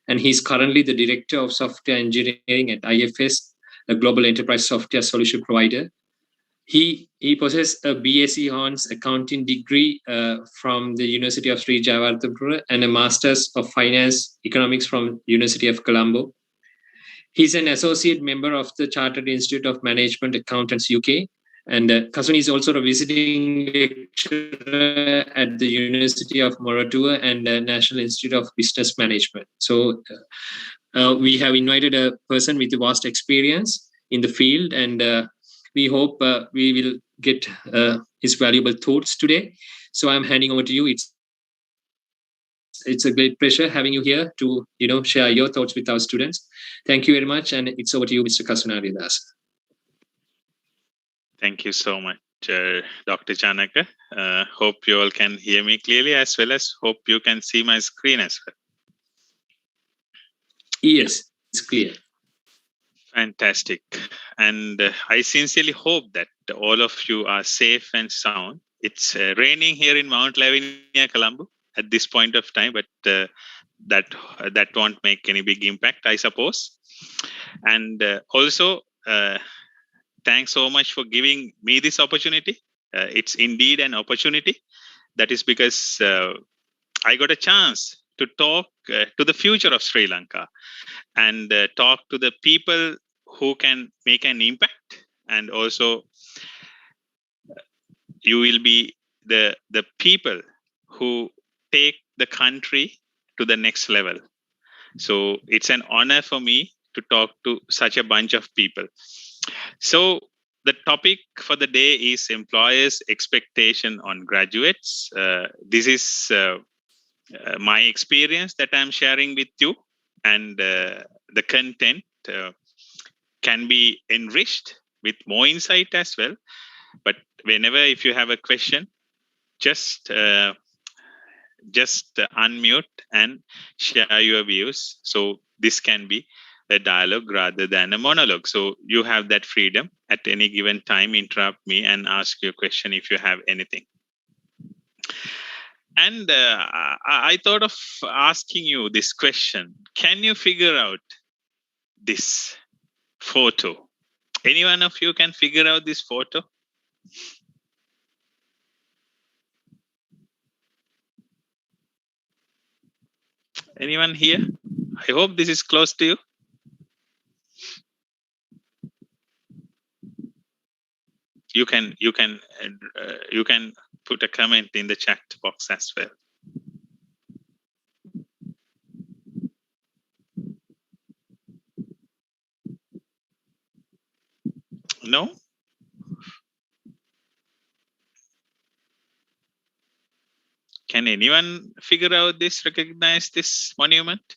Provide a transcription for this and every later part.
and he's currently the Director of Software Engineering at IFS, a global enterprise software solution provider. He possesses a BSc Honors accounting degree from the University of Sri Jayawardenepura and a Masters of Finance Economics from University of Colombo. He's an associate member of the Chartered Institute of Management Accountants UK, and Kasun is also a visiting lecturer at the University of Moratuwa and the National Institute of Business Management. So we have invited a person with vast experience in the field, and we hope we will get his valuable thoughts today. So I'm handing over to you. It's a great pleasure having you here to share your thoughts with our students. Thank you very much, and it's over to you, Mr. Kasun Ariyadasa. Thank you so much, Dr. Janaka. Hope you all can hear me clearly, as well as hope you can see my screen as well. Yes, it's clear. Fantastic. And I sincerely hope that all of you are safe and sound. It's raining here in Mount Lavinia, Colombo at this point of time, but that won't make any big impact, I suppose. And also, thanks so much for giving me this opportunity. It's indeed an opportunity. That is because I got a chance to talk to the future of Sri Lanka and talk to the people who can make an impact. And also, you will be the people who take the country to the next level. So it's an honor for me to talk to such a bunch of people. So the topic for the day is employers' expectation on graduates. This is my experience that I'm sharing with you, and the content can be enriched with more insight as well. But whenever, if you have a question, just unmute and share your views. So this can be a dialogue rather than a monologue. So you have that freedom at any given time. Interrupt me and ask your question if you have anything. And I thought of asking you this question. Can you figure out this photo? Any one of you can figure out this photo? Anyone here? I hope this is close to you. You can put a comment in the chat box as well. No? Can anyone figure out this, recognize this monument?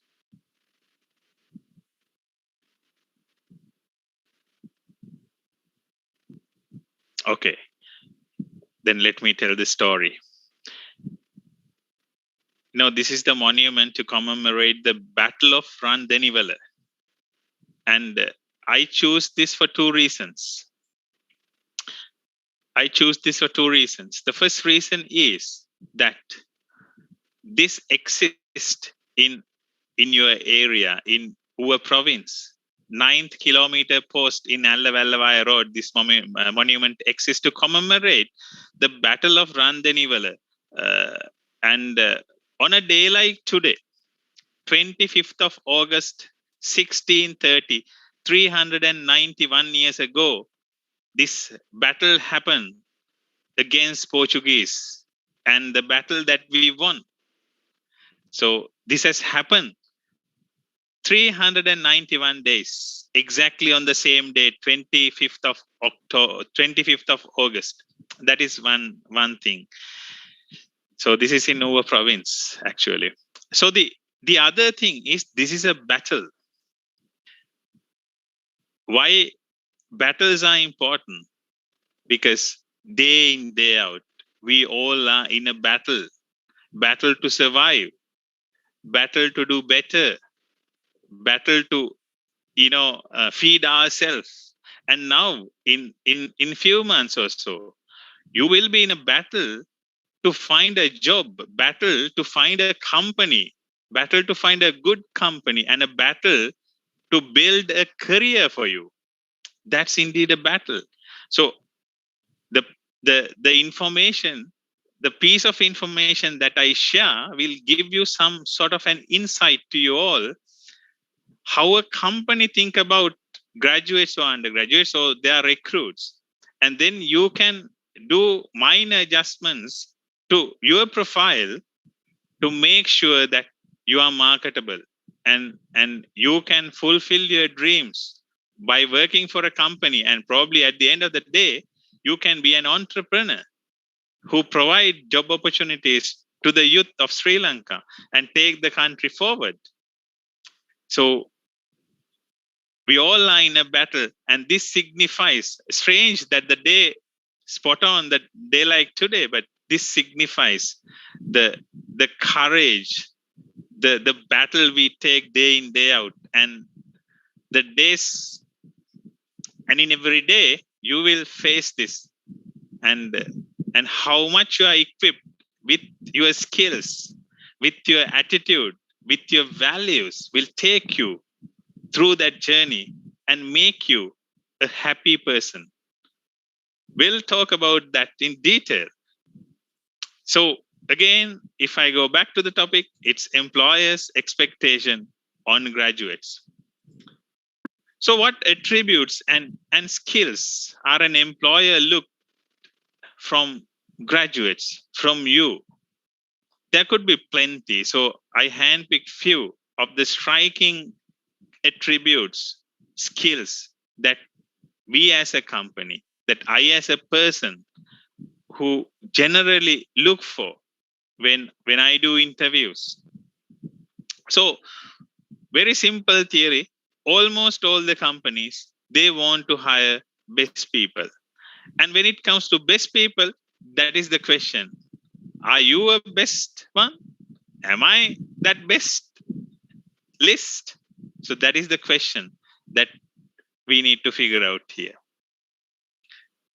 Okay, then let me tell the story. No, this is the monument to commemorate the Battle of Ranthenivala. And I choose this for two reasons. The first reason is that this exists in your area, in Uva province. 9th kilometer post in Allavallavaya Road, this monument exists to commemorate the Battle of Ranthenivala. And on a day like today, 25th of August, 1630, 391 years ago, this battle happened against Portuguese, and the battle that we won. So this has happened 391 days, exactly on the same day, 25th of August. That is one thing. So this is in Uva province, actually. So the other thing is, this is a battle. Why battles are important? Because day in, day out, we all are in a battle to survive, battle to do better, battle to feed ourselves. And now in few months or so, you will be in a battle to find a job, battle to find a company, battle to find a good company, and a battle to build a career for you. That's indeed a battle. So the the information, the piece of information that I share will give you some sort of an insight to you all, how a company think about graduates or undergraduates or their recruits. And then you can do minor adjustments to your profile to make sure that you are marketable, and you can fulfill your dreams by working for a company. And probably at the end of the day, you can be an entrepreneur who provide job opportunities to the youth of Sri Lanka and take the country forward. So we all are in a battle, and this signifies, strange that the day spot on, the day like today, but this signifies the courage, the battle we take day in, day out. And the days, and in every day you will face this, and how much you are equipped with your skills, with your attitude, with your values will take you through that journey and make you a happy person. We'll talk about that in detail. So again, if I go back to the topic, it's employers' expectation on graduates. So what attributes and skills are an employer look from graduates, from you? There could be plenty. So I handpicked few of the striking attributes, skills that we as a company, that I as a person who generally look for when I do interviews. So very simple theory, almost all the companies, they want to hire best people. And when it comes to best people, that is the question. Are you a best one? Am I that best list? So that is the question that we need to figure out here.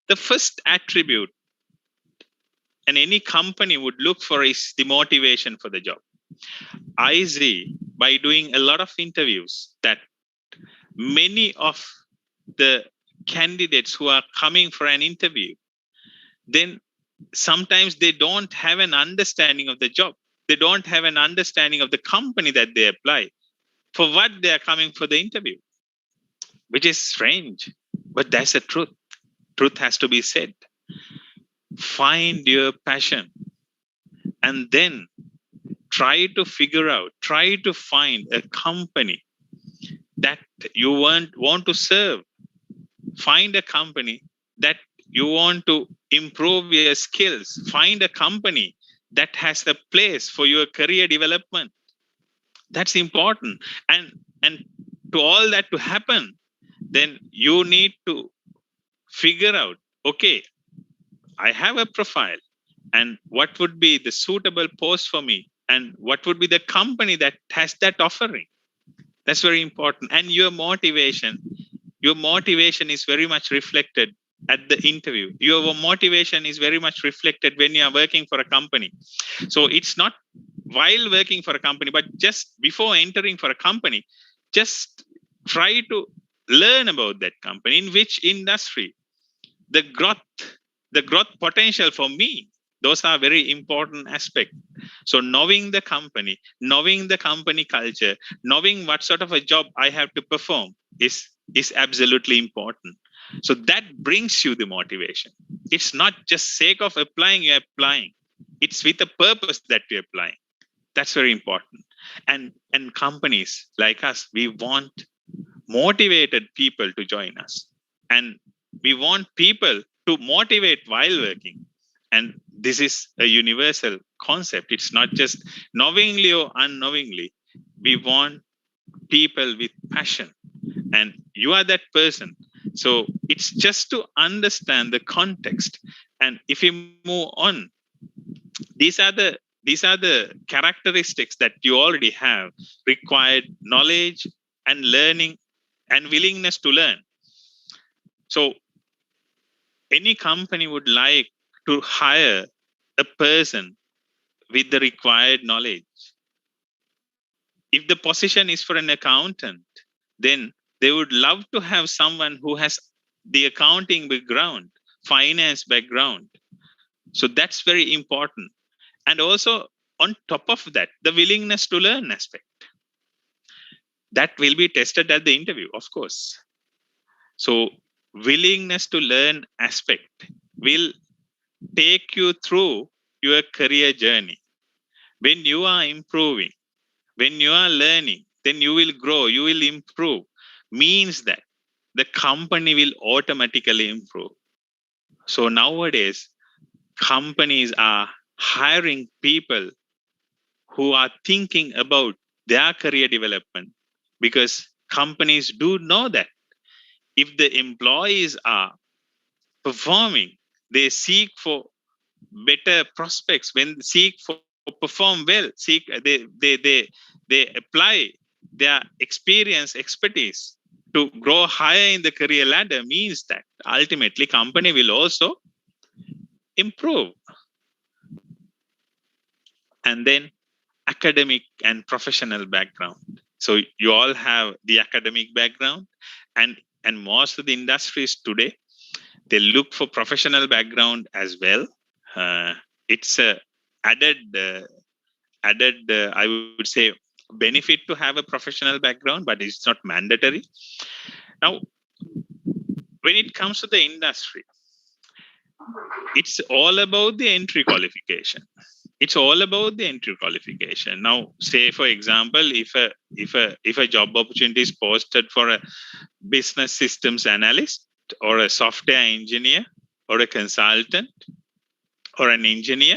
The first attribute and any company would look for is the motivation for the job. I see by doing a lot of interviews that many of the candidates who are coming for an interview, then sometimes they don't have an understanding of the job. They don't have an understanding of the company that they apply, for what they are coming for the interview, which is strange, but that's the truth. Truth has to be said. Find your passion and then try to figure out, try to find a company that you want to serve. Find a company that you want to improve your skills. Find a company that has a place for your career development. That's important. And to all that to happen, then you need to figure out, okay, I have a profile, and what would be the suitable post for me, and what would be the company that has that offering. That's very important. And your motivation is very much reflected at the interview. Your motivation is very much reflected when you are working for a company. So it's not while working for a company, but just before entering for a company, just try to learn about that company, in which industry, the growth potential for me. Those are very important aspects. So knowing the company culture, knowing what sort of a job I have to perform is absolutely important. So that brings you the motivation. It's not just sake of applying, you're applying. It's with a purpose that you're applying. That's very important. And companies like us, we want motivated people to join us. And we want people to motivate while working. And this is a universal concept. It's not just knowingly or unknowingly. We want people with passion. And you are that person. So it's just to understand the context. And if we move on, these are the characteristics that you already have: required knowledge and learning and willingness to learn. So any company would like to hire a person with the required knowledge. if the position is for an accountant, then they would love to have someone who has the accounting background, finance background. So that's very important. And also, on top of that, the willingness to learn aspect. That will be tested at the interview, of course. So, willingness to learn aspect will take you through your career journey. When you are improving, when you are learning, then you will grow, you will improve. Means that the company will automatically improve. So nowadays, companies are hiring people who are thinking about their career development, because companies do know that if the employees are performing, they seek for better prospects, when seek for perform well, they apply their experience, expertise to grow higher in the career ladder. Means that ultimately company will also improve. And then academic and professional background. So you all have the academic background, and most of the industries today, they look for professional background as well. It's a added I would say benefit to have a professional background, but it's not mandatory. Now, when it comes to the industry, it's all about the entry qualification. It's all about the entry qualification. Now, say for example, if a job opportunity is posted for a business systems analyst or a software engineer or a consultant or an engineer,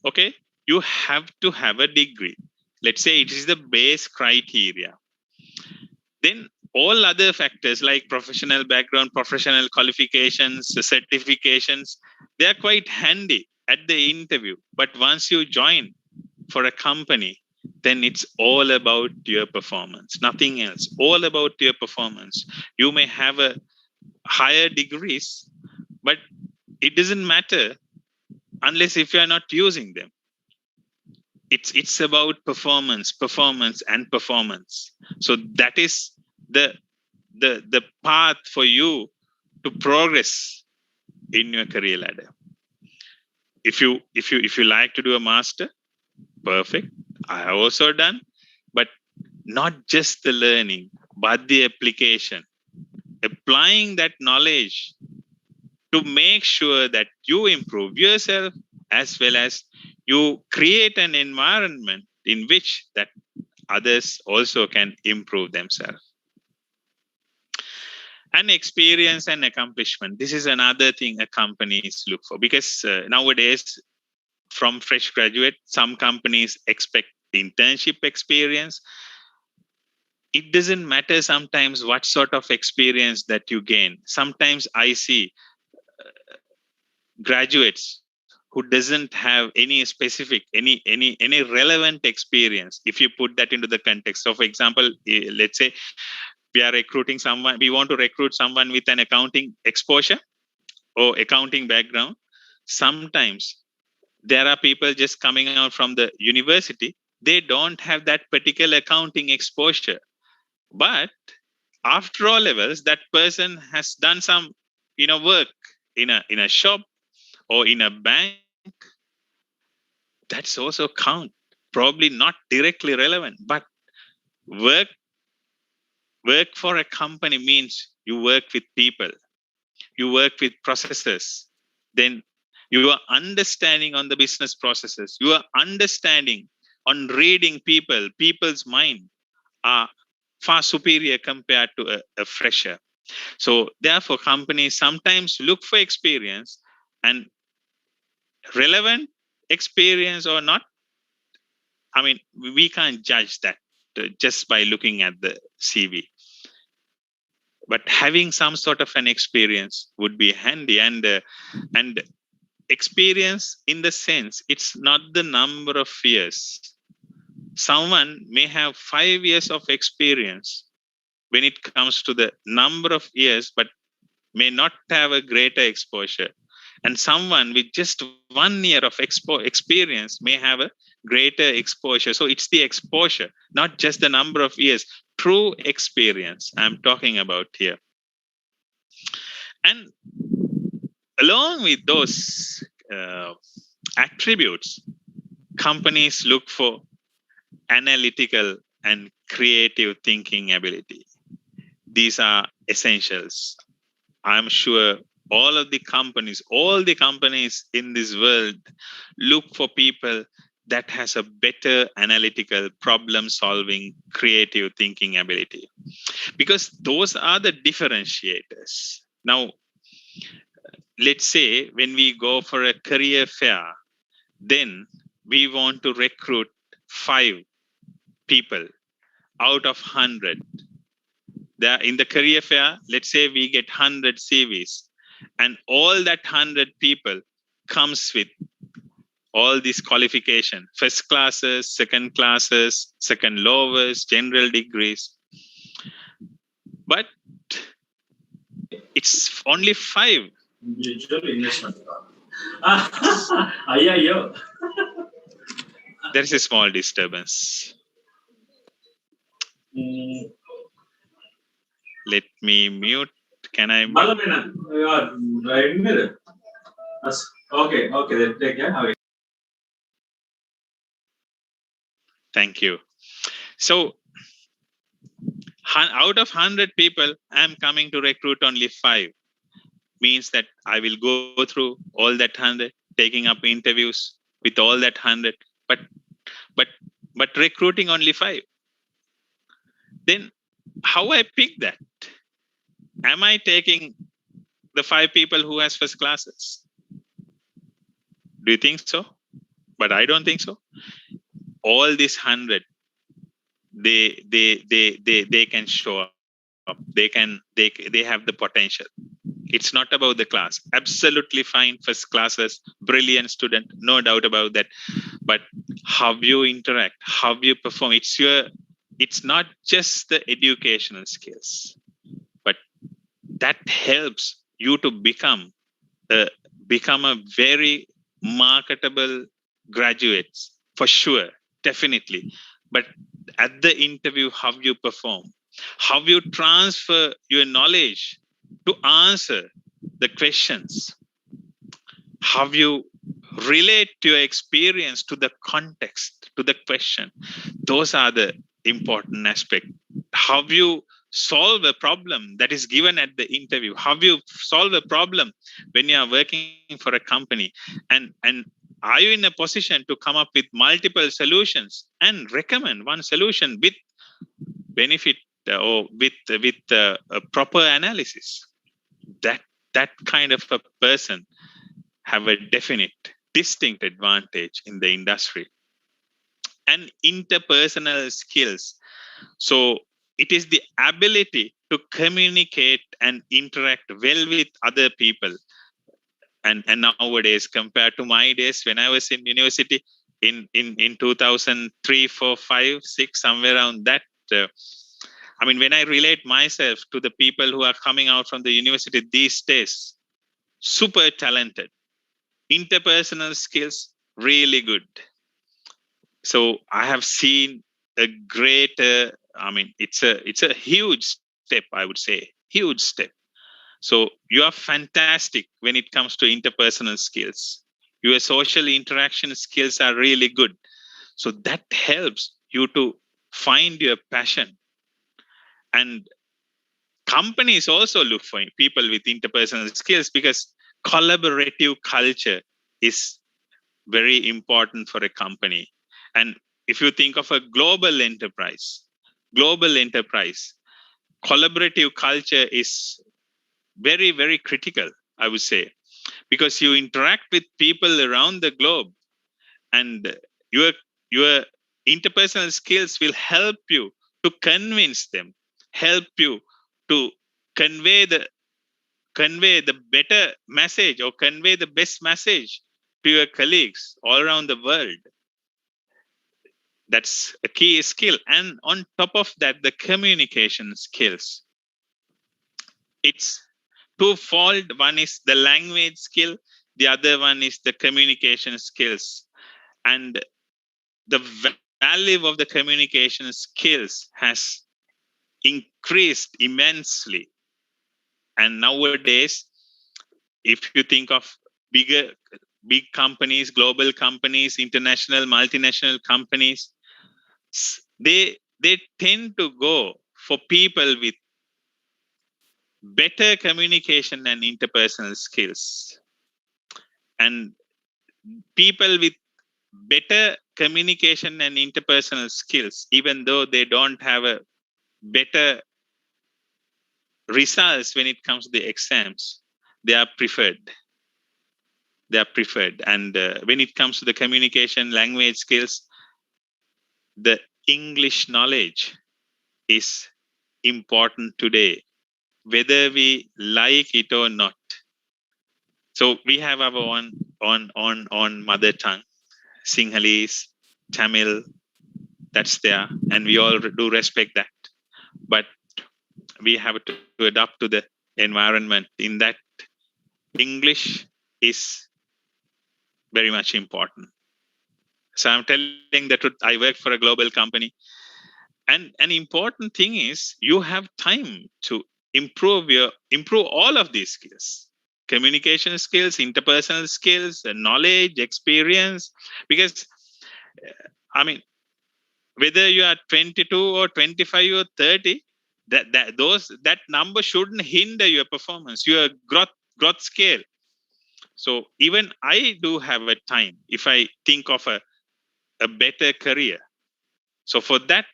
okay, you have to have a degree. Let's say it is the base criteria. Then all other factors like professional background, professional qualifications, certifications, they are quite handy at the interview. But once you join for a company, then it's all about your performance, nothing else. All about your performance. You may have a higher degrees, but it doesn't matter unless if you are not using them. It's about performance. So that is the path for you to progress in your career ladder. If you like to do a master, perfect. I have also done, but not just the learning, but the application, applying that knowledge to make sure that you improve yourself, as well as you create an environment in which that others also can improve themselves. And experience and accomplishment. This is another thing a companies look for, because nowadays, from fresh graduate, some companies expect internship experience. It doesn't matter sometimes what sort of experience that you gain. Sometimes I see graduates who doesn't have any specific, any relevant experience. If you put that into the context. So for example, let's say we are recruiting someone, we want to recruit someone with an accounting exposure or accounting background. Sometimes there are people just coming out from the university, they don't have that particular accounting exposure. But after all levels, that person has done some work in a shop or in a bank. That's also count. Probably not directly relevant, but work for a company means you work with people, you work with processes, then you are understanding on the business processes, you are understanding on reading people's mind are far superior compared to a fresher. So therefore companies sometimes look for experience, and relevant experience or not, I mean, we can't judge that just by looking at the CV. But having some sort of an experience would be handy. And experience in the sense, it's not the number of years. Someone may have 5 years of experience when it comes to the number of years, but may not have a greater exposure. And someone with just 1 year of experience may have a greater exposure. So it's the exposure, not just the number of years, true experience I'm talking about here. And along with those attributes, companies look for analytical and creative thinking ability. These are essentials. I'm sure all the companies in this world look for people that has a better analytical, problem solving, creative thinking ability, because those are the differentiators. Now, let's say when we go for a career fair, then we want to recruit 5 people out of 100. In the career fair, let's say we get 100 CVs, and all that 100 people comes with all these qualification: first classes, second classes, second lowers, general degrees. But it's only 5. Digital investment. There is a small disturbance. Let me mute. Can I mute? Okay, then take care. Okay. Thank you. So, out of 100 people, I'm coming to recruit only 5. Means that I will go through all that 100, taking up interviews with all that 100, but recruiting only 5. Then how I pick that? Am I taking the 5 people who has first classes? Do you think so? But I don't think so. All these 100, they can show up. They have the potential. It's not about the class. Absolutely fine, first classes, brilliant student, no doubt about that. But how you interact, how you perform, it's not just the educational skills, but that helps you to become a very marketable graduates, for sure, definitely. But at the interview, how you perform, how you transfer your knowledge to answer the questions, how you relate your experience to the context, to the question. Those are the important aspects. How you solve a problem that is given at the interview, how you solve a problem when you are working for a company, and are you in a position to come up with multiple solutions and recommend one solution with benefit or with a proper analysis. That kind of a person have a definite distinct advantage in the industry. And interpersonal skills, so it is the ability to communicate and interact well with other people. And nowadays, compared to my days when I was in university in 2003, 4, 5, 6, somewhere around that, I mean, when I relate myself to the people who are coming out from the university these days, super talented, interpersonal skills, really good. So I have seen a great, it's a huge step, I would say, huge step. So you are fantastic when it comes to interpersonal skills. Your social interaction skills are really good. So that helps you to find your passion. And companies also look for people with interpersonal skills because collaborative culture is very important for a company. And if you think of a global enterprise, collaborative culture is very, very critical, I would say, because you interact with people around the globe, and your interpersonal skills will help you to convince them, help you to convey the better message or convey the best message to your colleagues all around the world. That's a key skill. And on top of that, the communication skills. It's twofold. One is the language skill. The other one is the communication skills. And the value of the communication skills has increased immensely. And nowadays, if you think of big companies, global companies, international, multinational companies, they tend to go for people with better communication and interpersonal skills. And people with better communication and interpersonal skills, even though they don't have a better results when it comes to the exams, they are preferred. And when it comes to the communication language skills, the English knowledge is important today, whether we like it or not. So we have our on mother tongue, Sinhalese, Tamil, that's there, and we all do respect that. But we have to adapt to the environment. In that, English is very much important. So I'm telling the truth. I work for a global company, and an important thing is you have time to improve all of these skills: communication skills, interpersonal skills, knowledge, experience. Because I mean, whether you are 22 or 25 or 30, that number shouldn't hinder your performance, your growth scale. So even I do have a time if I think of a better career. So for that,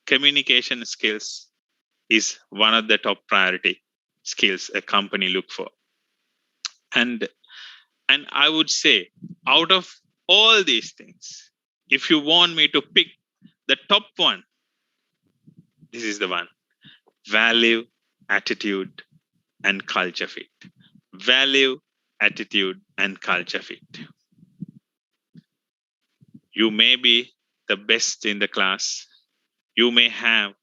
communication skills is one of the top priority skills a company look for. And I would say, out of all these things, if you want me to pick the top one, this is the one: value, attitude, and culture fit. Value, attitude, and culture fit. You may be the best in the class. You may have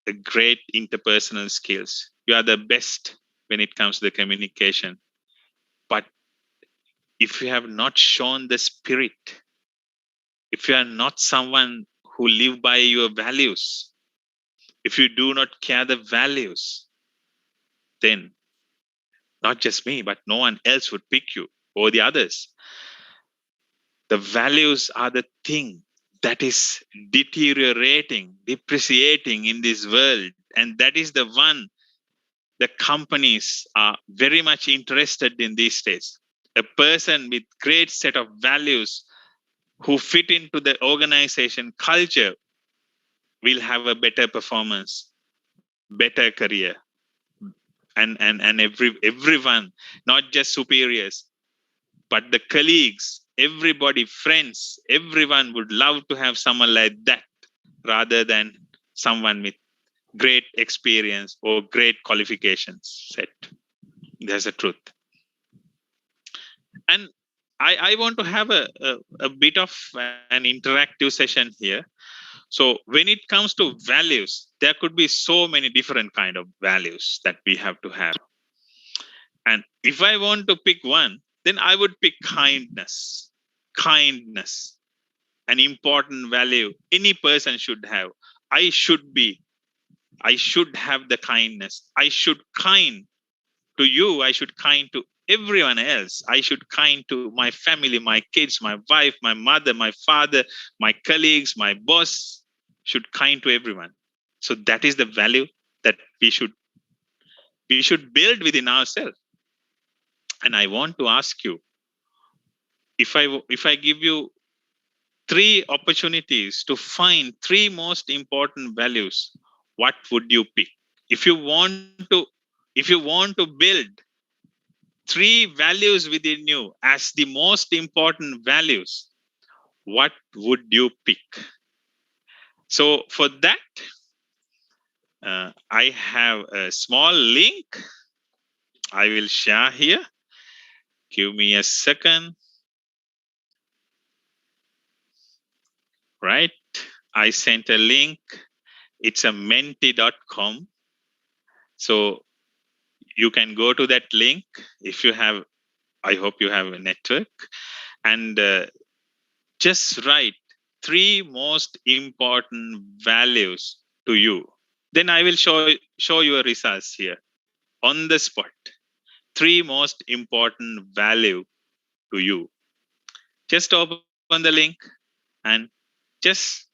a great interpersonal skills. You are the best when it comes to the communication. But if you have not shown the spirit, if you are not someone who live by your values, if you do not care the values, then not just me, but no one else would pick you or the others. The values are the thing that is deteriorating, depreciating in this world. And that is the one the companies are very much interested in these days. A person with great set of values who fit into the organization culture will have a better performance, better career. And everyone, not just superiors, but the colleagues, everybody, friends, everyone would love to have someone like that rather than someone with great experience or great qualifications set. There's a truth. And I want to have a bit of an interactive session here. So when it comes to values, there could be so many different kind of values that we have to have. And if I want to pick one, then I would pick kindness. Kindness, an important value any person should have. I should have the kindness. I should kind to you. I should kind to everyone else. I should kind to my family, my kids, my wife, my mother, my father, my colleagues, my boss. Should kind to everyone. So that is the value that we should build within ourselves. And I want to ask you, if I give you 3 opportunities to find 3 most important values, what would you pick? If you want to build 3 values within you as the most important values, what would you pick? So for that, I have a small link I will share here. Give me a second. Right? I sent a link. It's a menti.com. So you can go to that link if you have, I hope you have a network. And Just write 3 most important values to you. Then I will show your results here on the spot. 3 most important value to you. Just open the link and just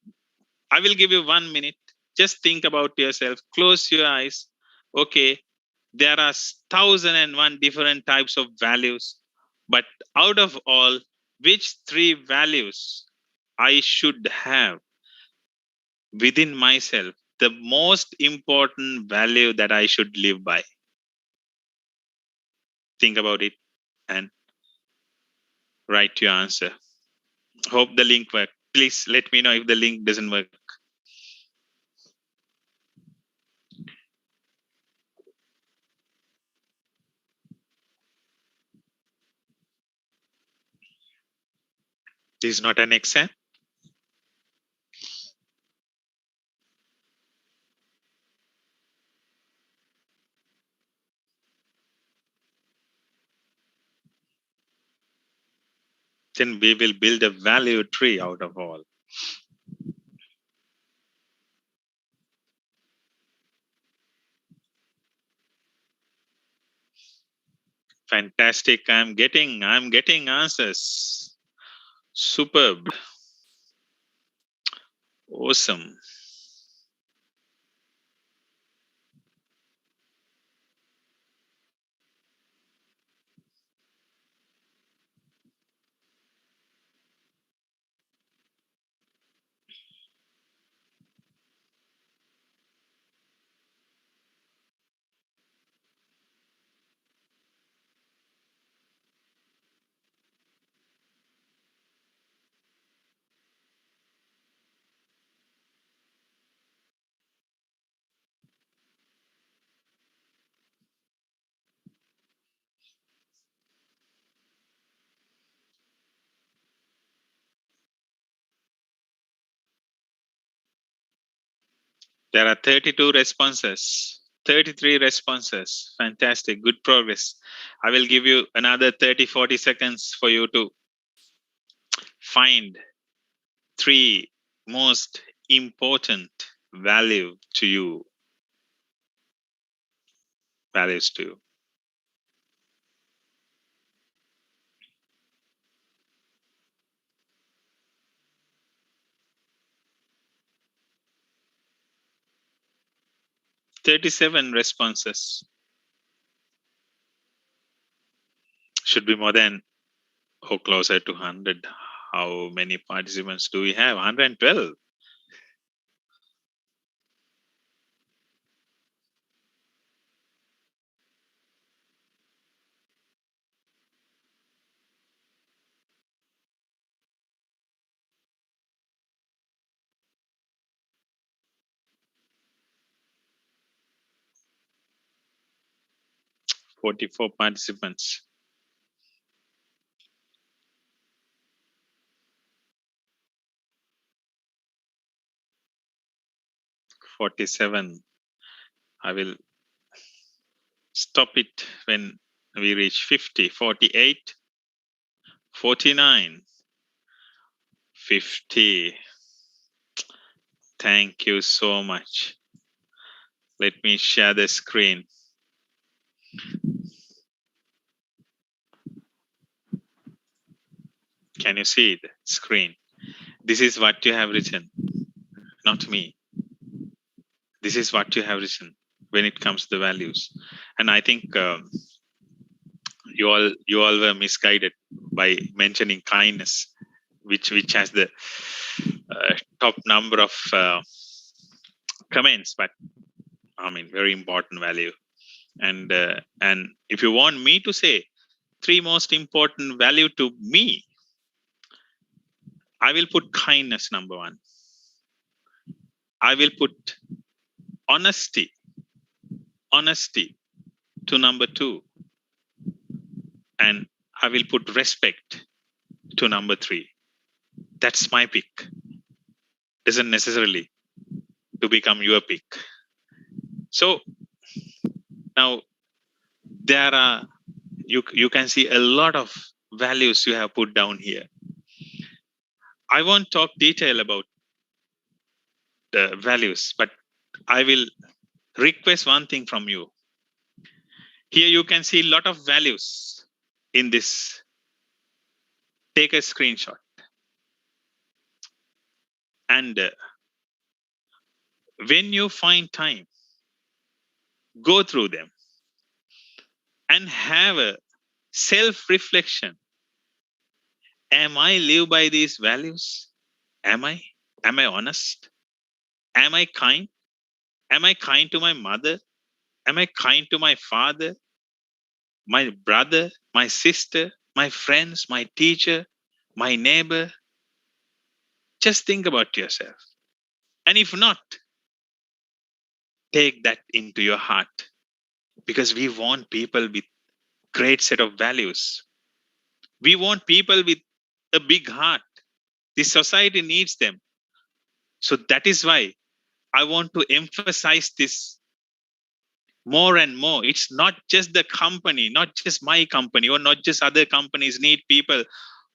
I will give you 1 minute. Just think about yourself. Close your eyes. Okay, there are 1001 different types of values, but out of all, which 3 values I should have within myself, the most important value that I should live by? Think about it and write your answer. Hope the link works. Please let me know if the link doesn't work. This is not an exam. Then we will build a value tree out of all. Fantastic. I'm getting answers. Superb. Awesome. There are 32 responses, 33 responses. Fantastic. Good progress. I will give you another 30-40 seconds for you to find 3 most important values to you. 37 responses. Should be more than or closer to 100. How many participants do we have? 112. Forty-four participants. 47. I will stop it when we reach 50. 48. 49. 50. Thank you so much. Let me share the screen. Can you see the screen? This is what you have written, not me. This is what you have written when it comes to the values. And I think you all were misguided by mentioning kindness, which has the top number of comments, but I mean very important value. And if you want me to say 3 most important value to me, I will put kindness number 1. I will put honesty to number 2, and I will put respect to number 3. That's my pick. Doesn't necessarily to become your pick. So now there are you can see a lot of values you have put down here. I won't talk detail about the values, but I will request one thing from you. Here you can see a lot of values in this. Take a screenshot and when you find time, go through them and have a self-reflection. Am I live by these values? Am I? Am I honest? Am I kind? Am I kind to my mother? Am I kind to my father, my brother, my sister, my friends, my teacher, my neighbor? Just think about yourself. And if not, take that into your heart, because we want people with great set of values. We want people with a big heart. This society needs them. So that is why I want to emphasize this more and more. It's not just the company, not just my company, or not just other companies need people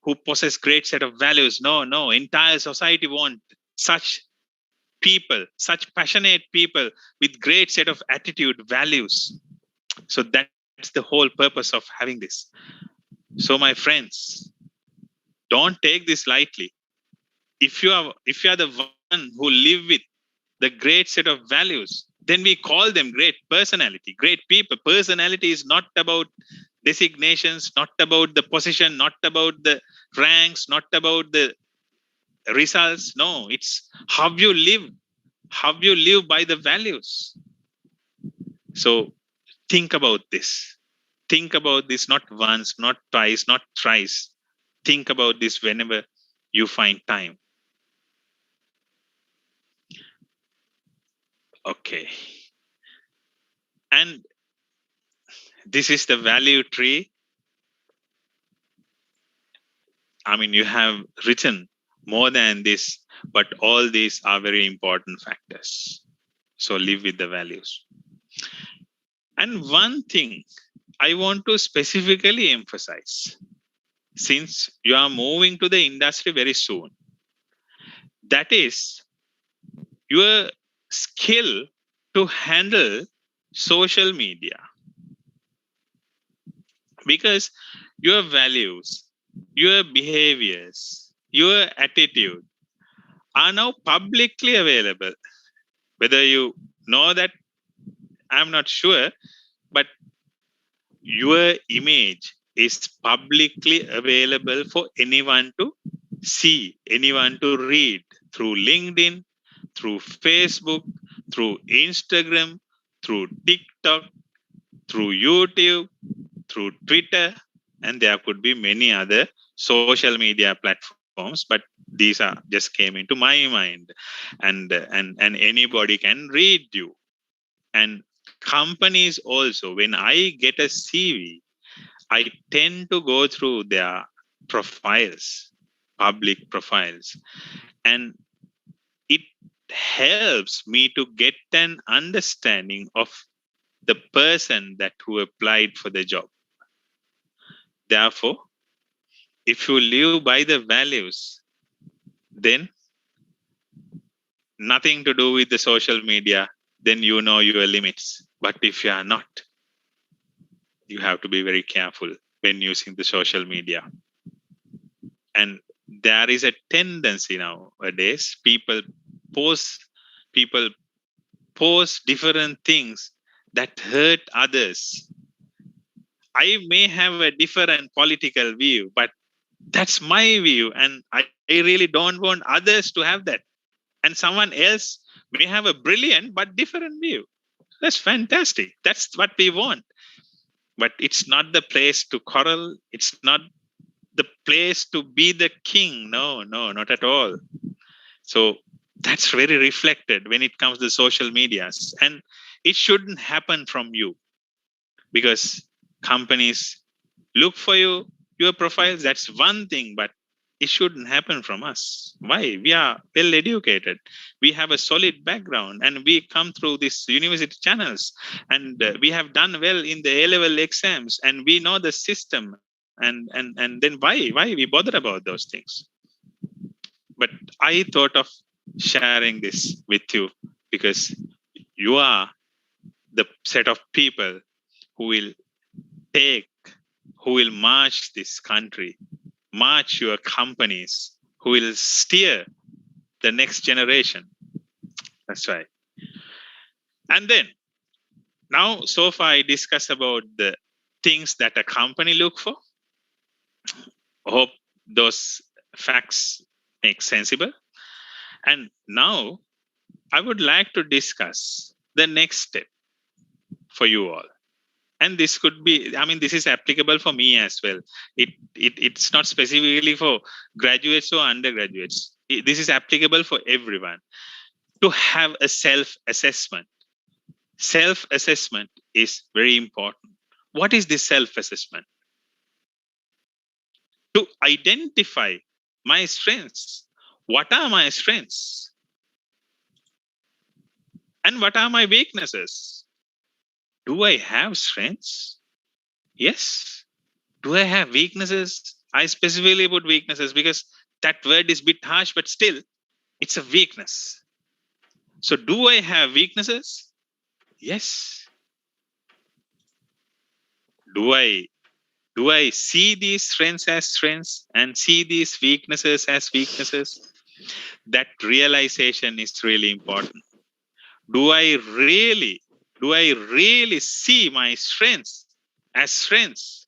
who possess great set of values. No, entire society want such people, such passionate people with great set of attitude, values. So that's the whole purpose of having this. So my friends, don't take this lightly. If you are the one who live with the great set of values, then we call them great personality, great people. Personality is not about designations, not about the position, not about the ranks, not about the results. No, it's how you live by the values. So think about this. Think about this not once, not twice, not thrice. Think about this whenever you find time. Okay. And this is the value tree. I mean, you have written more than this, but all these are very important factors. So live with the values. And one thing I want to specifically emphasize, since you are moving to the industry very soon, that is your skill to handle social media. Because your values, your behaviors, your attitude are now publicly available. Whether you know that, I'm not sure, but your image is publicly available for anyone to see, anyone to read through LinkedIn, through Facebook, through Instagram, through TikTok, through YouTube, through Twitter, and there could be many other social media platforms, but these are just came into my mind. And anybody can read you. And companies also, when I get a CV, I tend to go through their profiles, public profiles, and it helps me to get an understanding of the person that who applied for the job. Therefore, if you live by the values, then nothing to do with the social media, then you know your limits. But if you are not, you have to be very careful when using the social media. And there is a tendency nowadays, people post different things that hurt others. I may have a different political view, but that's my view, and I really don't want others to have that. And someone else may have a brilliant but different view. That's fantastic. That's what we want. But it's not the place to quarrel. It's not the place to be the king. No, not at all. So that's very reflected when it comes to social medias. And it shouldn't happen from you, because companies look for your profiles. That's one thing, but it shouldn't happen from us. Why? We are well educated. We have a solid background, and we come through these university channels, and we have done well in the A-level exams, and we know the system. And then why we bother about those things? But I thought of sharing this with you because you are the set of people who will who will march this country, march your companies, who will steer the next generation. That's right. And then now, so far I discussed about the things that a company look for. Hope those facts make sensible. And now I would like to discuss the next step for you all. And this could be, I mean, this is applicable for me as well. It's not specifically for graduates or undergraduates. This is applicable for everyone to have a self-assessment. Self-assessment is very important. What is this self-assessment? To identify my strengths. What are my strengths? And what are my weaknesses? Do I have strengths? Yes. Do I have weaknesses? I specifically put weaknesses because that word is a bit harsh, but still, it's a weakness. So, do I have weaknesses? Yes. Do I see these strengths as strengths and see these weaknesses as weaknesses? That realization is really important. Do I really see my strengths as strengths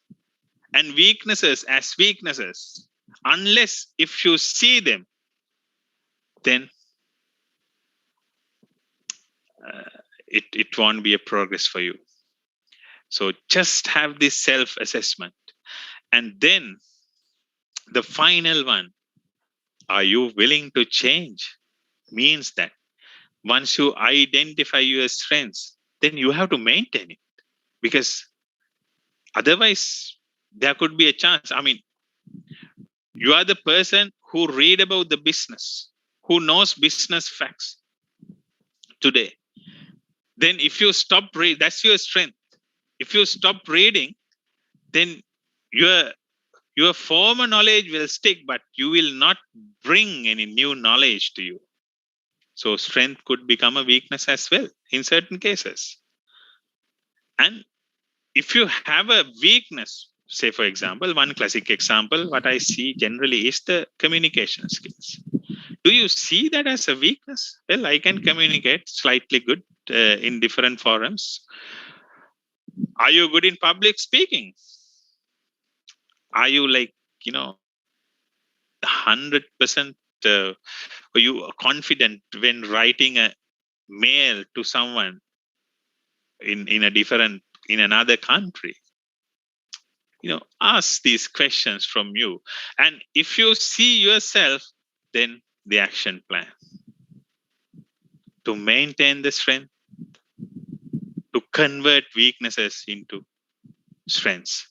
and weaknesses as weaknesses? Unless if you see them, then it won't be a progress for you. So just have this self-assessment. And then the final one, are you willing to change? Means that once you identify your strengths, then you have to maintain it. Because otherwise, there could be a chance. I mean, you are the person who read about the business, who knows business facts today. Then if you stop reading, that's your strength. If you stop reading, then your former knowledge will stick, but you will not bring any new knowledge to you. So strength could become a weakness as well in certain cases. And if you have a weakness, say for example, one classic example, what I see generally is the communication skills. Do you see that as a weakness? Well, I can communicate slightly good in different forums. Are you good in public speaking? Are you 100% are you confident when writing a mail to someone in another country? Ask these questions from you. And if you see yourself, then the action plan to maintain the strength, to convert weaknesses into strengths.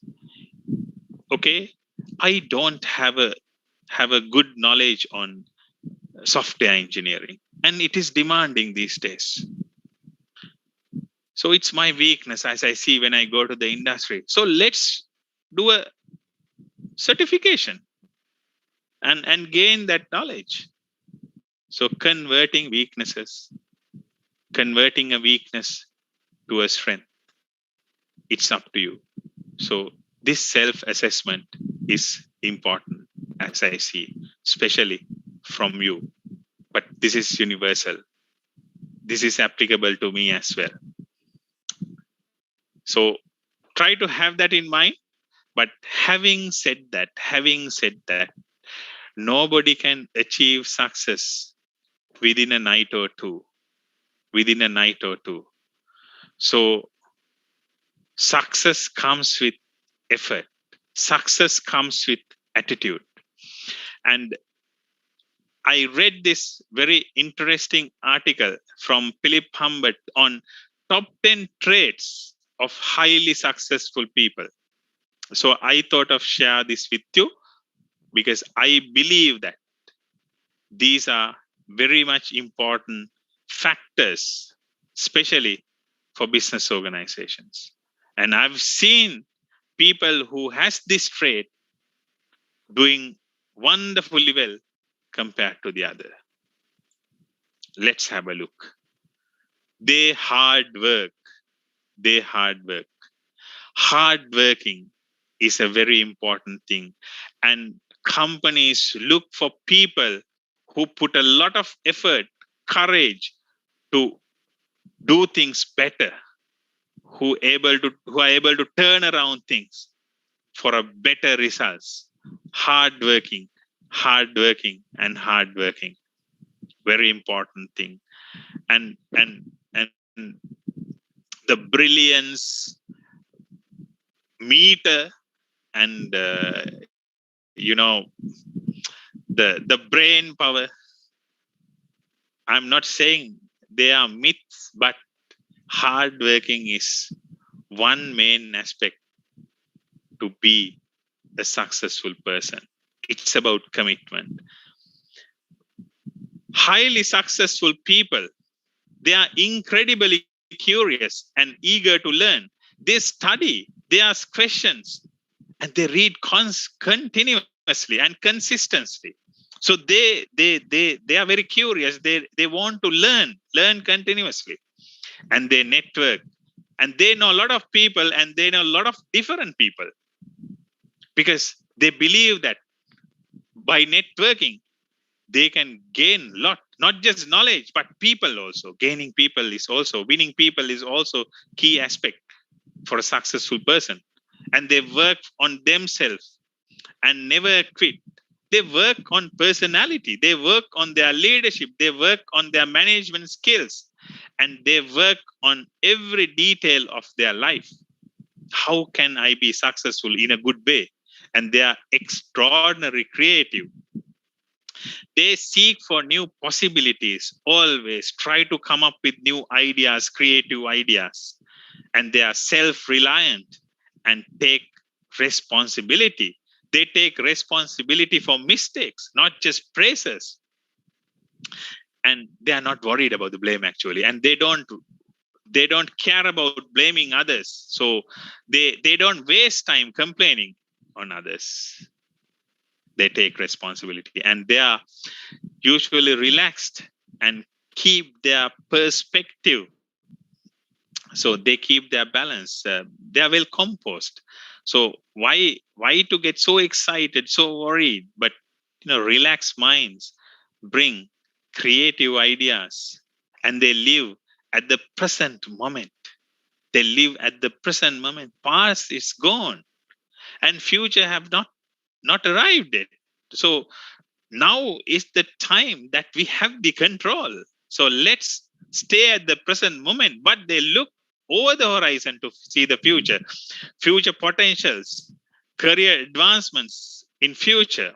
Okay, I don't have a good knowledge on software engineering, and it is demanding these days. So it's my weakness as I see when I go to the industry. So let's do a certification and gain that knowledge. So converting a weakness to a strength, it's up to you. So this self-assessment is important as I see, especially from you. But this is universal. This is applicable to me as well. So try to have that in mind. But having said that, nobody can achieve success within a night or two. So success comes with effort. Success comes with attitude. And I read this very interesting article from Philip Humbert on top 10 traits of highly successful people. So I thought of share this with you because I believe that these are very much important factors, especially for business organizations. And I've seen people who has this trait doing wonderfully well compared to the other. Let's have a look. They hard work. Hard working is a very important thing. And companies look for people who put a lot of effort, courage to do things better, who are able to turn around things for a better results. Hardworking. Very important thing. And the brilliance meter and the brain power. I'm not saying they are myths, but hardworking is one main aspect to be a successful person. It's about commitment. Highly successful people, they are incredibly curious and eager to learn. They study, they ask questions, and they read continuously and consistently. So they are very curious. They want to learn continuously, and they network, and they know a lot of people, and they know a lot of different people, because they believe that by networking they can gain a lot, not just knowledge, but people also. Winning people is also key aspect for a successful person. And they work on themselves and never quit. They work on personality. They work on their leadership. They work on their management skills. And they work on every detail of their life. How can I be successful in a good way? And they are extraordinarily creative. They seek for new possibilities, always try to come up with new ideas, creative ideas. And they are self-reliant and take responsibility. They take responsibility for mistakes, not just praises. And they are not worried about the blame, actually. And they don't care about blaming others. So they don't waste time complaining on others. They take responsibility, and they are usually relaxed and keep their perspective. So they keep their balance. They are well composed. So why to get so excited, so worried? But relaxed minds bring creative ideas, and they live at the present moment. They live at the present moment. Past is gone, and future have not arrived yet. So now is the time that we have the control. So let's stay at the present moment, but they look over the horizon to see the future potentials, career advancements in future,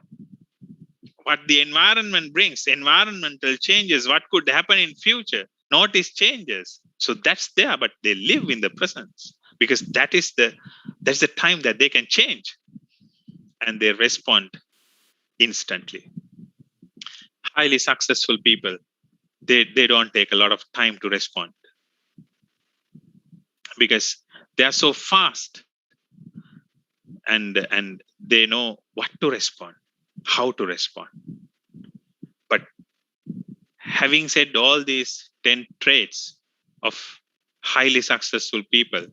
what the environment brings, environmental changes, what could happen in future, notice changes. So that's there, but they live in the present, because that's the time that they can change, and they respond instantly. Highly successful people, they don't take a lot of time to respond, because they are so fast, and they know what to respond, how to respond. But having said all these 10 traits of highly successful people,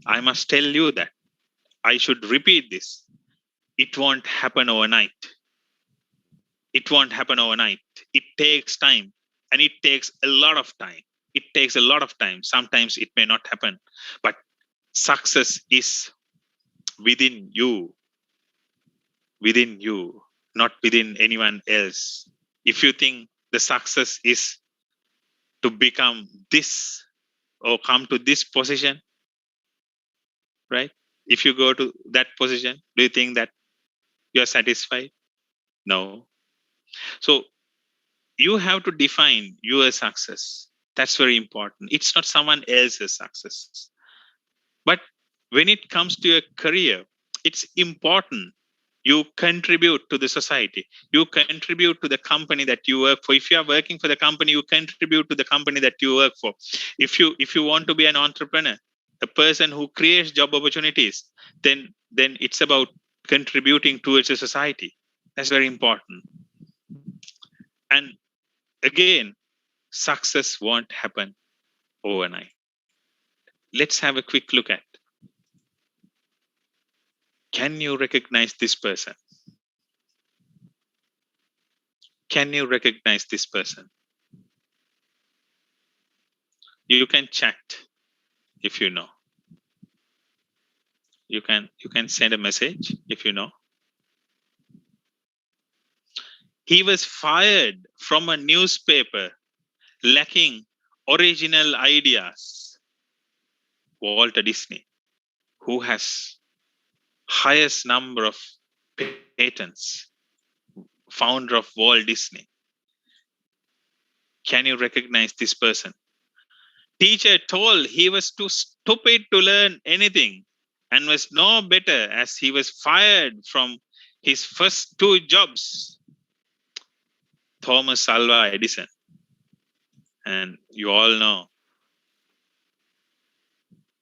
I must tell you that I should repeat this. It won't happen overnight. It won't happen overnight. It takes time, and it takes a lot of time. It takes a lot of time. Sometimes it may not happen, but success is within you, not within anyone else. If you think the success is to become this or come to this position, right? If you go to that position, do you think that you're satisfied? No. So you have to define your success. That's very important. It's not someone else's success. But when it comes to your career, it's important you contribute to the society. You contribute to the company that you work for. If you are working for the company, you contribute to the company that you work for. If you want to be an entrepreneur, a person who creates job opportunities, then it's about contributing towards the society. That's very important. And again, success won't happen overnight. Let's have a quick look at. Can you recognize this person? Can you recognize this person? You can chat if you know. You can send a message if you know. He was fired from a newspaper lacking original ideas. Walter Disney, who has highest number of patents, founder of Walt Disney. Can you recognize this person? Teacher told he was too stupid to learn anything and was no better as he was fired from his first 2 jobs. Thomas Alva Edison. And you all know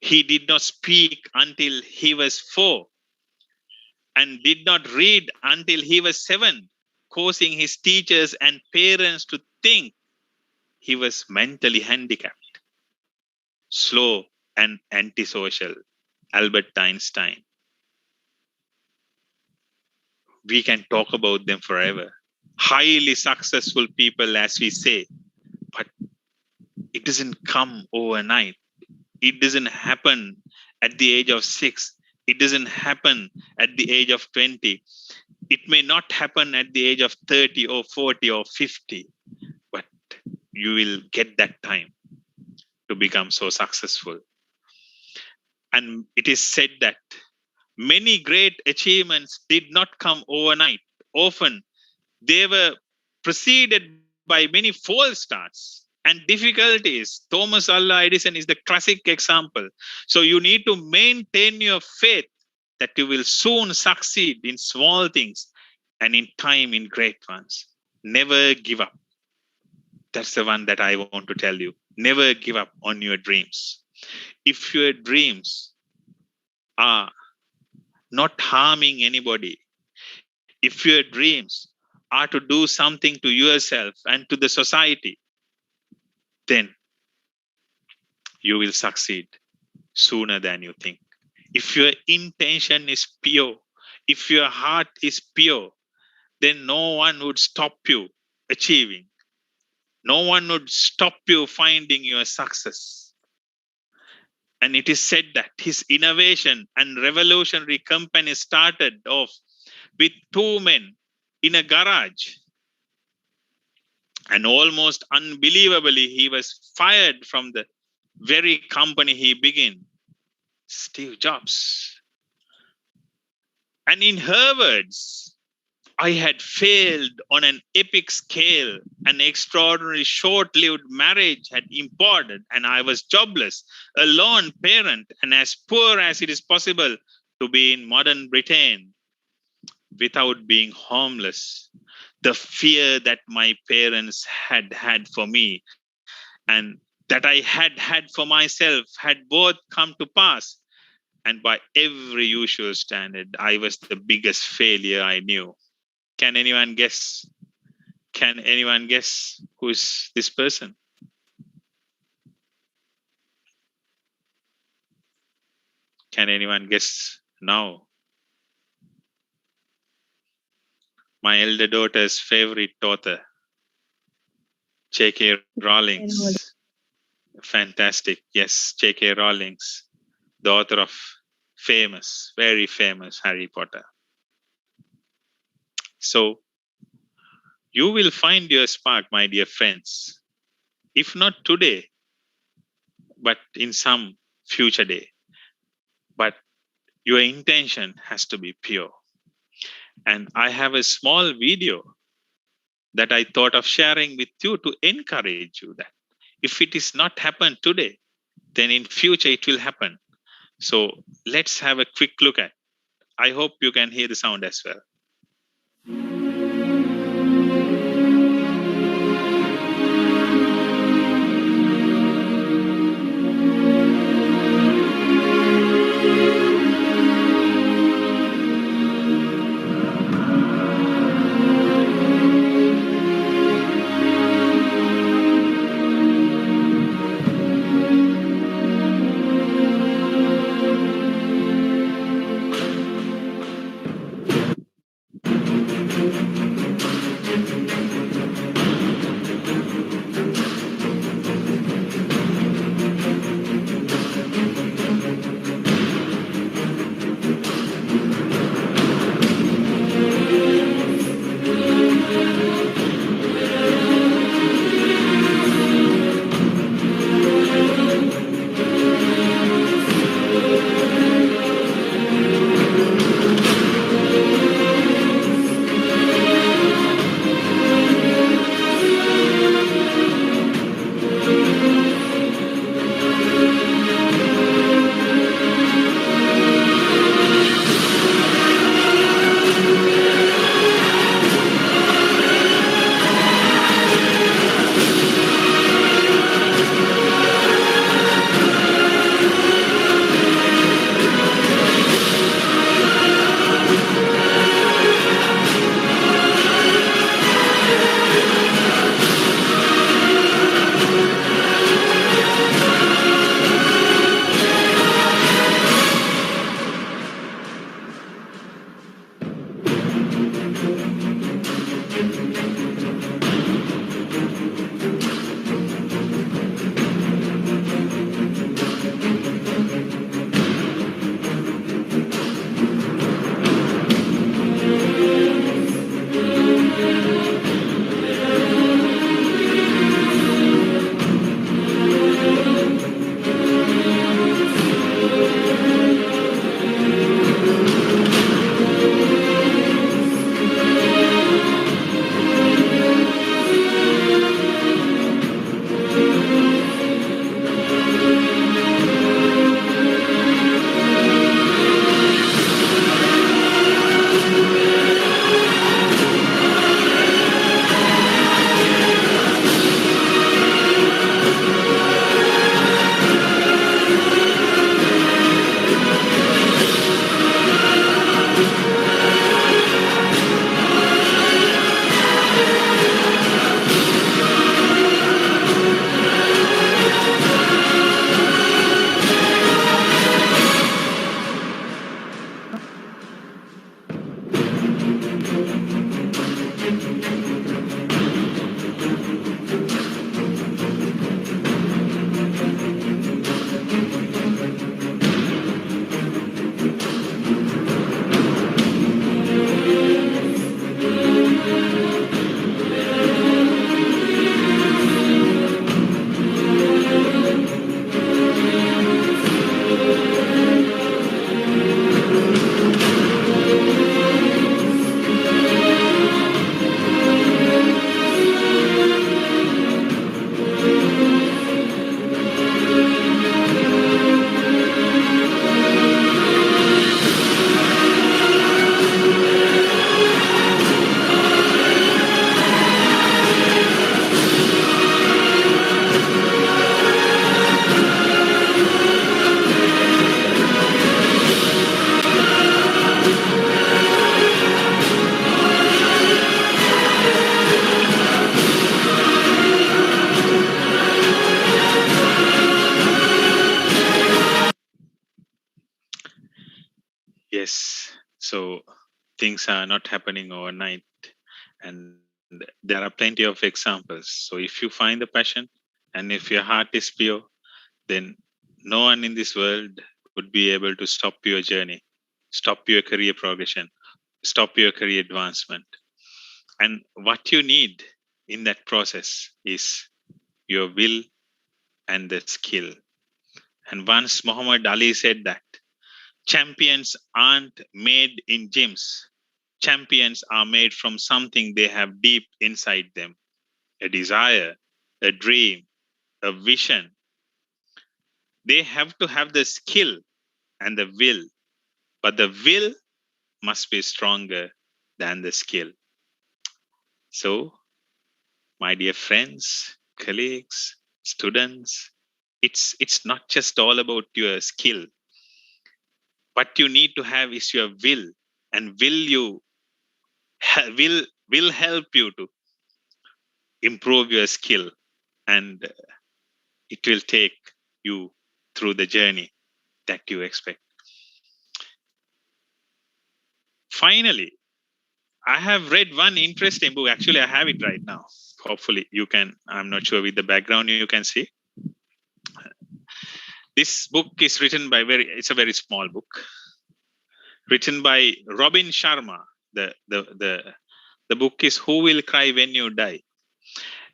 he did not speak until he was 4 and did not read until he was 7, causing his teachers and parents to think he was mentally handicapped, slow and antisocial. Albert Einstein. We can talk about them forever. Highly successful people, as we say, but it doesn't come overnight. It doesn't happen at the age of 6. It doesn't happen at the age of 20. It may not happen at the age of 30 or 40 or 50, but you will get that time to become so successful. And it is said that many great achievements did not come overnight. Often they were preceded by many false starts and difficulties. Thomas Alva Edison is the classic example. So you need to maintain your faith that you will soon succeed in small things and in time in great ones. Never give up. That's the one that I want to tell you. Never give up on your dreams. If your dreams are not harming anybody, if your dreams are to do something to yourself and to the society, then you will succeed sooner than you think. If your intention is pure, if your heart is pure, then no one would stop you achieving. No one would stop you finding your success. And it is said that his innovation and revolutionary company started off with 2 men in a garage. And almost unbelievably, he was fired from the very company he began, Steve Jobs. And in her words, I had failed on an epic scale. An extraordinary short-lived marriage had imploded, and I was jobless, a lone parent, and as poor as it is possible to be in modern Britain without being homeless. The fear that my parents had for me and that I had for myself had both come to pass. And by every usual standard, I was the biggest failure I knew. Can anyone guess? Can anyone guess who is this person? Can anyone guess now? My elder daughter's favorite author, J.K. Rowling's. Fantastic. Yes, J.K. Rowling's, the author of famous, very famous Harry Potter. So you will find your spark, my dear friends, if not today, but in some future day. But your intention has to be pure. And I have a small video that I thought of sharing with you to encourage you that if it is not happened today, then in future it will happen. So let's have a quick look at. I hope you can hear the sound as well. Yes. So things are not happening overnight, and there are plenty of examples. So if you find the passion and if your heart is pure, then no one in this world would be able to stop your journey, stop your career progression, stop your career advancement. And what you need in that process is your will and the skill. And once Muhammad Ali said that champions aren't made in gyms. Champions are made from something they have deep inside them, a desire, a dream, a vision. They have to have the skill and the will, but the will must be stronger than the skill. So, my dear friends, colleagues, students, it's not just all about your skill. What you need to have is your will, and will help you to improve your skill, and it will take you through the journey that you expect. Finally, I have read one interesting book. Actually, I have it right now. Hopefully you can, I'm not sure with the background you can see. This book is written by it's a very small book, written by Robin Sharma. The book is Who Will Cry When You Die?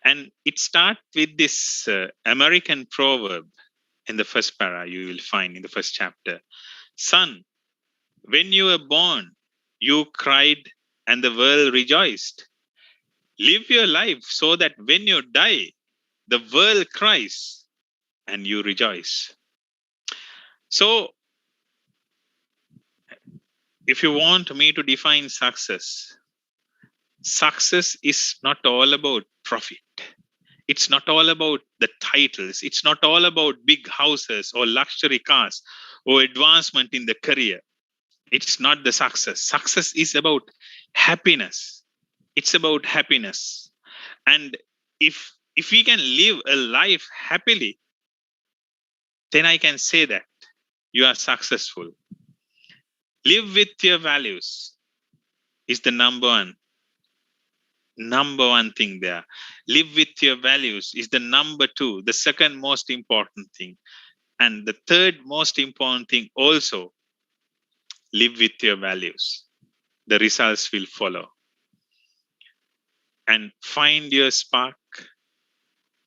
And it starts with this American proverb in the first para you will find in the first chapter. Son, when you were born, you cried and the world rejoiced. Live your life so that when you die, the world cries and you rejoice. So, if you want me to define success, success is not all about profit. It's not all about the titles. It's not all about big houses or luxury cars or advancement in the career. It's not the success. Success is about happiness. It's about happiness. And if we can live a life happily, then I can say that you are successful. Live with your values is the number one thing there. Live with your values is the number two, the second most important thing. And the third most important thing also, live with your values. The results will follow. And find your spark,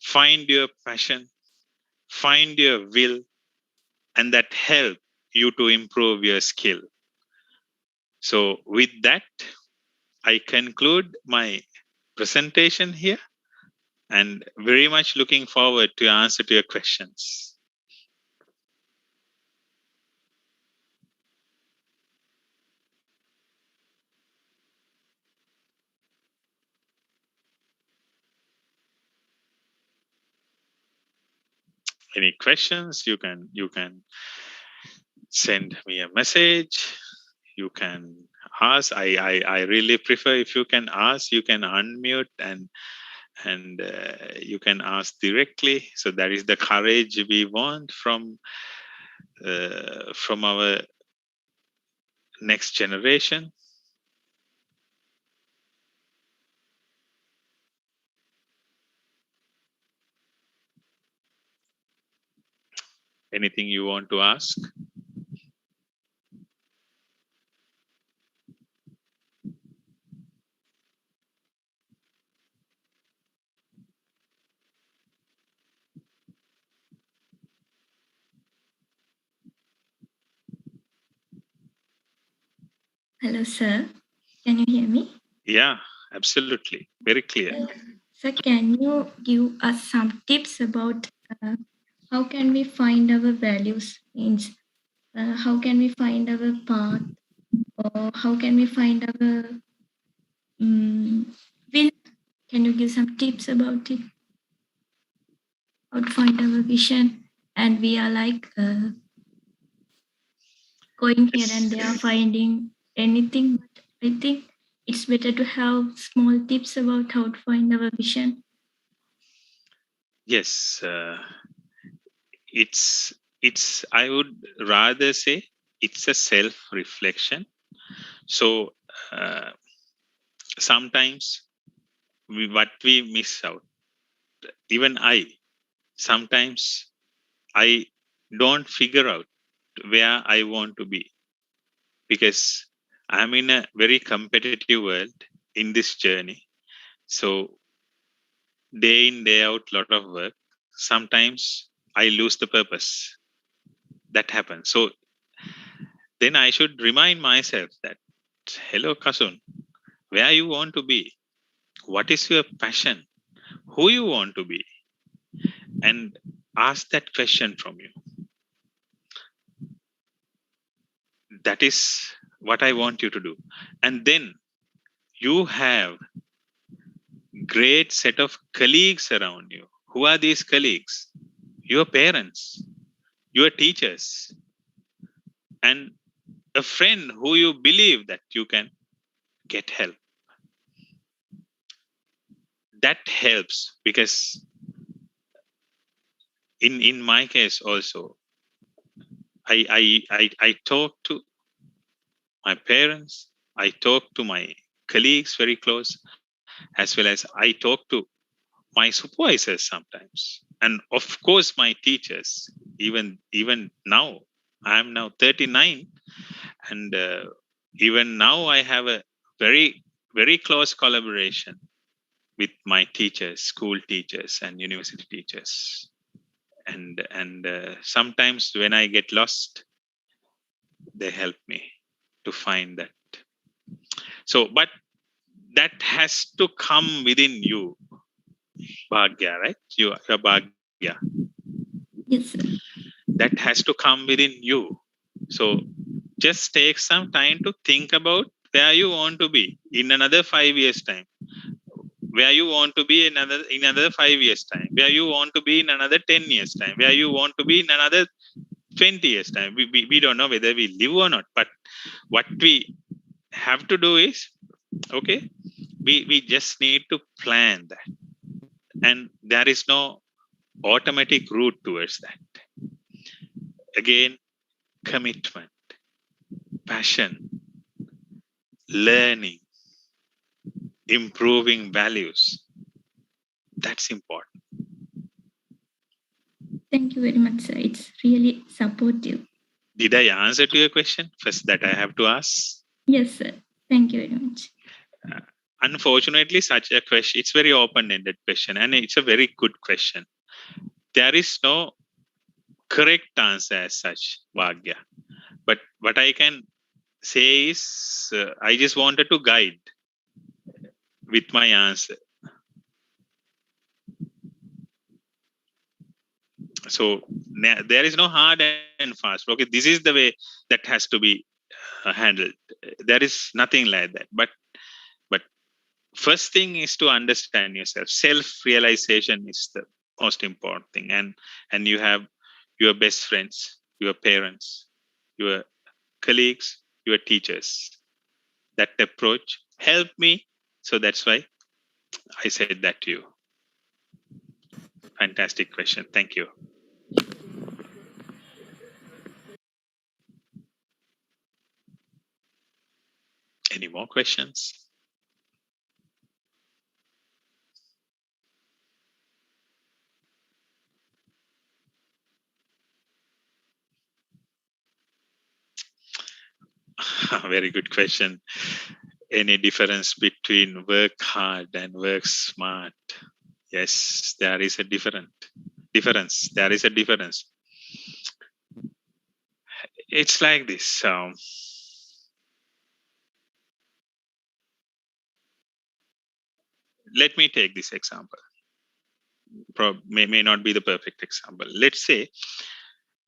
find your passion, find your will, and that help you to improve your skill. So with that, I conclude my presentation here and very much looking forward to answer to your questions. Any questions, you can send me a message. You can ask. I really prefer if you can ask, you can unmute and you can ask directly. So that is the courage we want from our next generation. Anything you want to ask? Hello, sir. Can you hear me? Yeah, absolutely. Very clear. Sir, can you give us some tips about how can we find our values? Means, how can we find our path? Or how can we find our will? Can you give some tips about it? How to find our vision? And we are like going here and there, finding anything. But I think it's better to have small tips about how to find our vision. Yes, it's I would rather say it's a self-reflection. So sometimes what we miss out, even sometimes I don't figure out where I want to be, because I'm in a very competitive world in this journey. So day in, day out, lot of work. Sometimes I lose the purpose. That happens. So then I should remind myself that, hello, Kasun, where you want to be? What is your passion? Who you want to be? And ask that question from you. That is what I want you to do. And then you have great set of colleagues around you. Who are these colleagues? Your parents, your teachers, and a friend who you believe that you can get help. That helps, because in my case also, I talk to my parents, I talk to my colleagues very close, as well as I talk to my supervisors sometimes, and of course my teachers. Even now, I am now 39, and even now I have a very close collaboration with my teachers, school teachers and university teachers. And sometimes when I get lost, they help me to find that. So, but that has to come within you, Bhagya, right? You're Bhagya. Yes, sir. That has to come within you. So just take some time to think about where you want to be in another 5 years time, where you want to be in another 5 years time, where you want to be in another 10 years time, where you want to be in another 20 years time. We don't know whether we live or not, but what we have to do is, okay, we just need to plan that, and there is no automatic route towards that. Again, commitment, passion, learning, improving values. That's important. Thank you very much, sir. It's really supportive. Did I answer to your question first that I have to ask? Yes, sir. Thank you very much. Unfortunately, such a question, it's very open-ended question, and it's a very good question. There is no correct answer as such, Bhagya. But what I can say is, I just wanted to guide with my answer. So there is no hard and fast. Okay, this is the way that has to be handled. There is nothing like that. But first thing is to understand yourself. Self-realization is the most important thing. And you have your best friends, your parents, your colleagues, your teachers. That approach helped me. So that's why I said that to you. Fantastic question. Thank you. Any more questions? Very good question. Any difference between work hard and work smart? Yes, there is a difference. There is a difference. It's like this. Let me take this example. May not be the perfect example. Let's say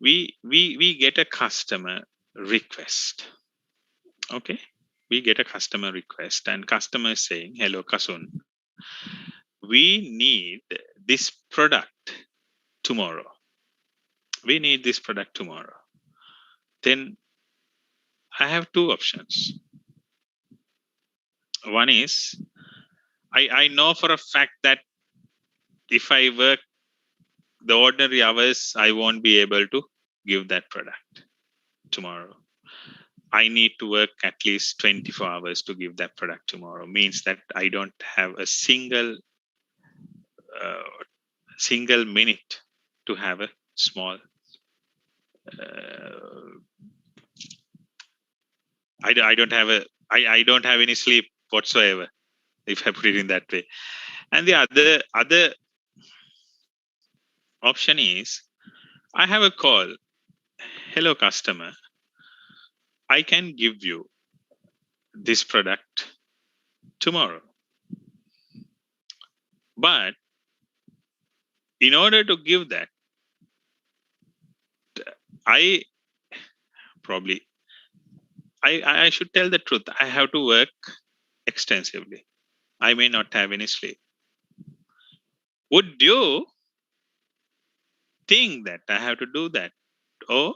we get a customer request. Okay, we get a customer request, and customer is saying, "Hello, Kasun, we need this product tomorrow. We need this product tomorrow." Then I have two options. One is, I know for a fact that if I work the ordinary hours, I won't be able to give that product tomorrow. I need to work at least 24 hours to give that product tomorrow. Means that I don't have a single minute to have a small. I don't have I don't have any sleep whatsoever, if I put it in that way. And the other option is, I have a call. Hello, customer. I can give you this product tomorrow. But in order to give that, I should tell the truth. I have to work extensively. I may not have any sleep. Would you think that I have to do that? Or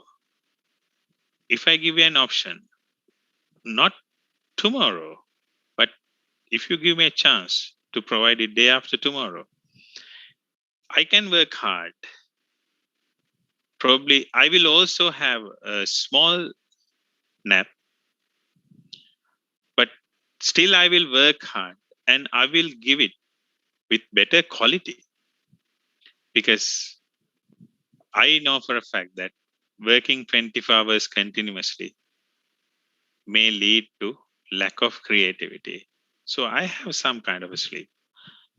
if I give you an option, not tomorrow, but if you give me a chance to provide it day after tomorrow, I can work hard. Probably I will also have a small nap, but still I will work hard and I will give it with better quality, because I know for a fact that working 24 hours continuously may lead to lack of creativity. So I have some kind of a sleep.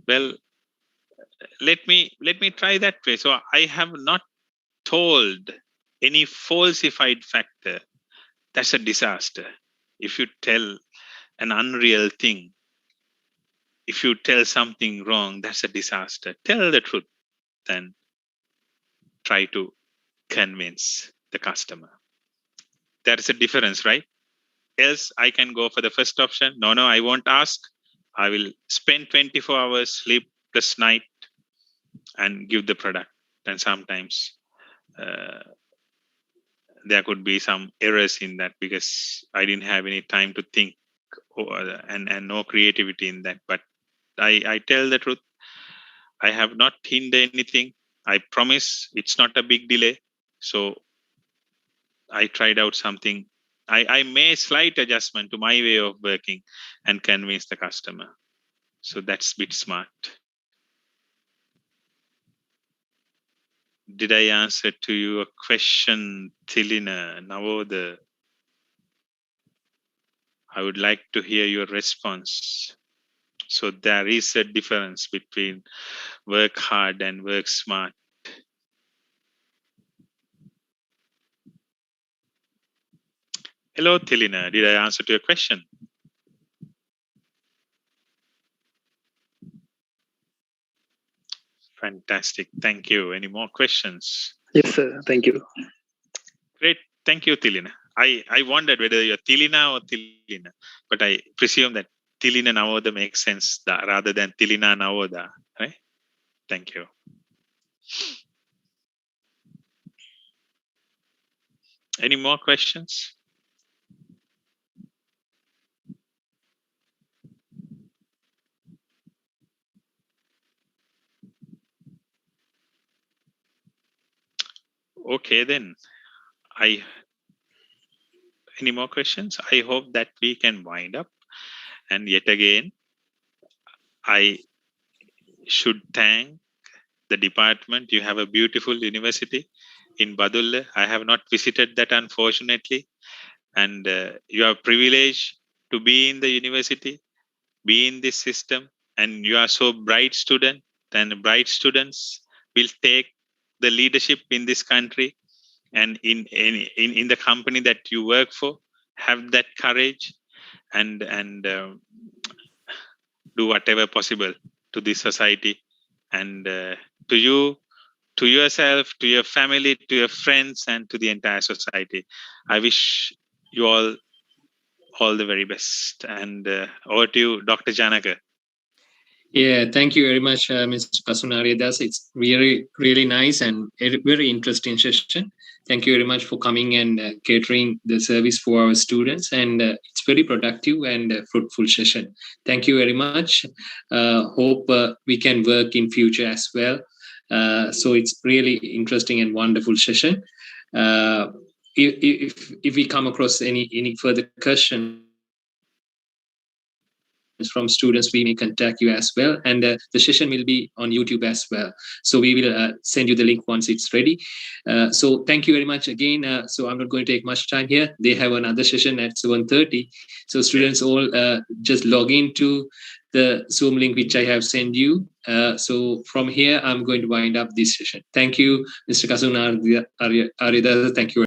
Well, let me try that way. So I have not told any falsified factor. That's a disaster. If you tell an unreal thing, if you tell something wrong, that's a disaster. Tell the truth, then try to convince the customer. There's a difference, right? Else I can go for the first option. No, I won't ask. I will spend 24 hours sleepless night and give the product. And sometimes there could be some errors in that because I didn't have any time to think and no creativity in that. But I tell the truth. I have not hindered anything. I promise it's not a big delay. So I tried out something. I made slight adjustment to my way of working and convince the customer. So that's a bit smart. Did I answer to your question, Tilina Navoda? I would like to hear your response. So there is a difference between work hard and work smart. Hello, Tilina. Did I answer to your question? Fantastic. Thank you. Any more questions? Yes, sir. Thank you. Great. Thank you, Tilina. I wondered whether you're Tilina or Tilina, but I presume that Tilina Navoda makes sense rather than Tilina Navoda, right? Thank you. Any more questions? Okay, then. Any more questions? I hope that we can wind up. And yet again, I should thank the department. You have a beautiful university in Badulla. I have not visited that, unfortunately. And you are privileged to be in the university, be in this system, and you are so bright student, and bright students will take the leadership in this country and in the company that you work for. Have that courage and do whatever possible to this society and to you, to yourself, to your family, to your friends, and to the entire society. I wish you all the very best. And over to you, Dr. Janaka. Yeah, thank you very much, Mr. Kasun Ariyadasa. It's really, really nice and a very interesting session. Thank you very much for coming and catering the service for our students. And it's very productive and fruitful session. Thank you very much. Hope we can work in future as well. So it's really interesting and wonderful session. if we come across any further questions from students, we may contact you as well, and the session will be on YouTube as well, so we will send you the link once it's ready. So thank you very much again. So I'm not going to take much time here. They have another session at 7:30, so students all just log into the Zoom link which I have sent you. So from here I'm going to wind up this session. Thank you, Mr. Kasun, Ariyadasa. Thank you.